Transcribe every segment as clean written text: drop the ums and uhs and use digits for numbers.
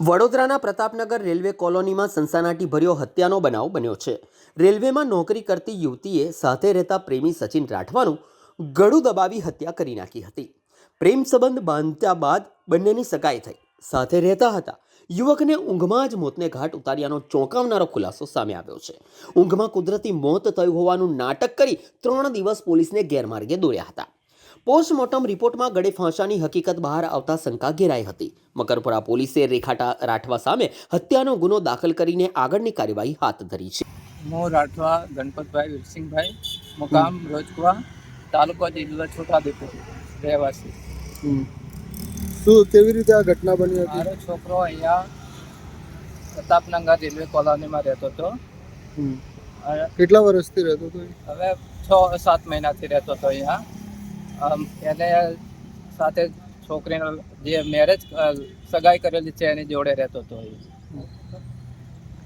વડોદરાના પ્રતાપનગર રેલવે કોલોનીમાં સનસનાટીભર્યો હત્યાનો બનાવ બન્યો છે। રેલવેમાં નોકરી કરતી યુવતીએ સાથે રહેતા પ્રેમી સચિન રાઠવાનું ગળું દબાવી હત્યા કરી નાખી હતી। પ્રેમ સંબંધ બાંધ્યા બાદ બંનેની સગાઈ થઈ, સાથે રહેતા હતા। યુવકને ઊંઘમાં જ મોતને ઘાટ ઉતાર્યાનો ચોંકાવનારો ખુલાસો સામે આવ્યો છે। ઊંઘમાં કુદરતી મોત થયું હોવાનું નાટક કરી 3 દિવસ પોલીસને ગેરમાર્ગે દોર્યા હતા। પોસ્ટમોર્ટમ રિપોર્ટમાં ગળે ફાંસાની હકીકત બહાર આવતા શંકા ઘેરાઈ હતી। મકરપુરા પોલીસે રેખા રાઠવા સામે હત્યાનો ગુનો દાખલ કરીને આગળની કાર્યવાહી હાથ ધરી છે। હું રાઠવા ગણપતભાઈ વીરસિંહભાઈ, મુકામ રોજકુવા, તાલુકો જિલ્લો છોટાઉદેપુર, રહેવાસી। શું કેવી રીતે આ ઘટના બની હતી? મારો છોકરો અહીંયા પ્રતાપનગર રેલવે કોલોનીમાં રહેતો હતો। કેટલા વર્ષથી રહેતો હતો? હવે 6-7 મહિનાથી રહેતો હતો અહીંયા। એને સાથે છોકરીનો જે મેરેજ સગાઈ કરેલી છે એની જોડે રહેતો હતો।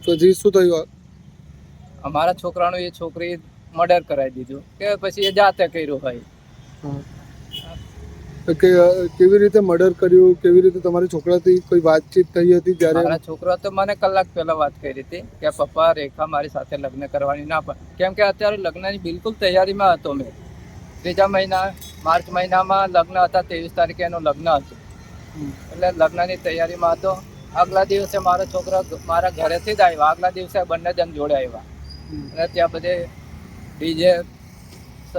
તો જી શું થયું? અમારા છોકરાનું એ છોકરી મર્ડર કરાવી દીધું કે પછી એ જાતે કર્યું હોય। કેવી રીતે મર્ડર કર્યું? કેવી રીતે તમારી છોકરાથી કોઈ વાતચીત થઈ હતી? જ્યારે મારા છોકરા તો મને કલાક પહેલા વાત કરી હતી કે પપ્પા રેખા મારી સાથે લગ્ન કરવાની ના પડે, કેમ કે અત્યારે લગ્નની બિલકુલ તૈયારીમાં હતો। મેં 3જા મહિના માર્ચ મહિનામાં લગ્ન હતા, 23 તારીખે એનું લગ્ન હતું, એટલે લગ્નની તૈયારીમાં હતો। આગલા દિવસે મારો છોકરો મારા ઘરેથી જ આવ્યા, આગલા દિવસે બંને જણ જોડે આવ્યા અને ત્યાં બધે ડીજે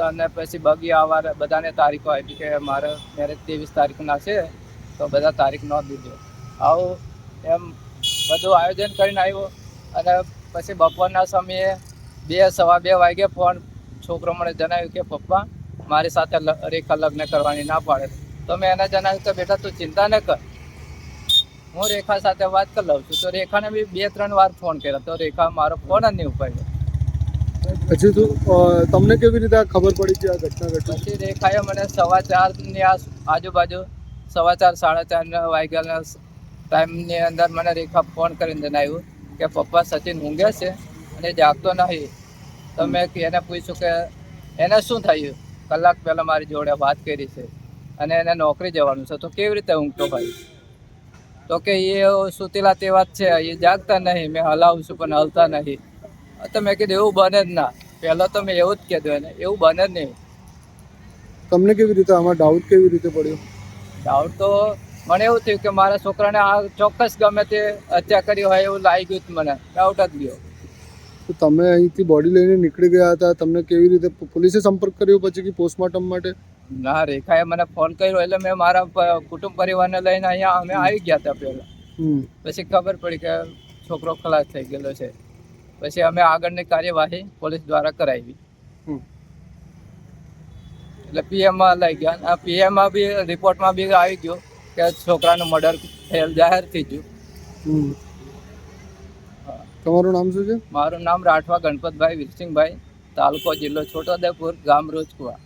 અને પછી બગી આવવા બધાને તારીખો આપી કે મારે મેરેજ 23 તારીખના છે, તો બધા તારીખ નોંધ દીધો। આવું એમ બધું આયોજન કરીને આવ્યો અને પછી બપોરના સમયે 2-2:15 વાગે છોકરો મને જણાવ્યું કે પપ્પા મારી સાથે રેખા લગ્ન કરવાની ના પાડે। તો મેં એને જણાવ્યું કે બેટા તું ચિંતા ન કર, હું રેખા સાથે વાત કરી લઉં છું। તો રેખાને બી 2-3 વાર ફોન કર્યો, તો રેખા મારો ફોન જ નહીં ઉપાડ્યો। પછી તમને કેવી રીતે ખબર પડી કે આ ઘટના ઘટી? પછી રેખાએ મને 4:15ની આજુબાજુ 4:15-4:30 વાગ્યાના ટાઈમની અંદર મને રેખા ફોન કરીને જણાવ્યું કે પપ્પા સચિન ઊંઘે છે અને જાગતો નહીં। તો મેં એને પૂછ્યું કે એને શું થયું? કલાક પહેલાં મારી જોડે વાત કરી છે અને એને નોકરી જવાનું છે, તો કેવી રીતે ઊંઘતો હોય? તો કે એ સુતેલા તેવા જ છે, એ જાગતા નહીં, મેં હલાવું છું પણ હલતા નહીં। તો મેં કીધું એવું બને જ ના, પહેલાં તો મેં એવું જ કીધું એને, એવું બને જ નહીં। તમને કેવી રીતે આમાં ડાઉટ કેવી રીતે પડ્યો? ડાઉટ તો મને એવું થયું કે મારા છોકરાને આ ચોક્કસ ગમે તે હત્યા કરી હોય એવું લાગ્યું જ, મને ડાઉટ જ ગયો। તો તમે અહીંથી બોડી લઈને નીકળી ગયા હતા, તમને કેવી રીતે પોલીસે સંપર્ક કર્યો પછી કે પોસ્ટમોર્ટમ માટે? ના, રેખાએ મને ફોન કર્યો એટલે મેં મારા કુટુંબ પરિવારને લઈને અહીંયા અમે આવી ગયા હતા પહેલાં। પછી ખબર પડી કે છોકરો ખલાસ થઈ ગયેલો છે, પછી અમે આગળની કાર્યવાહી પોલીસ દ્વારા કરાવી। એટલે પીએમમાં લઈ ગયા, પીએમમાં બી રિપોર્ટમાં બી આવી ગયું કે છોકરાનું મર્ડર થયેલ જાહેર થઈ ગયું। તમારું નામ શું છે? મારું નામ રાઠવા ગણપતભાઈ વીરસિંહભાઈ, તાલુકો જિલ્લો છોટાઉદેપુર, ગામ રોજકુવા।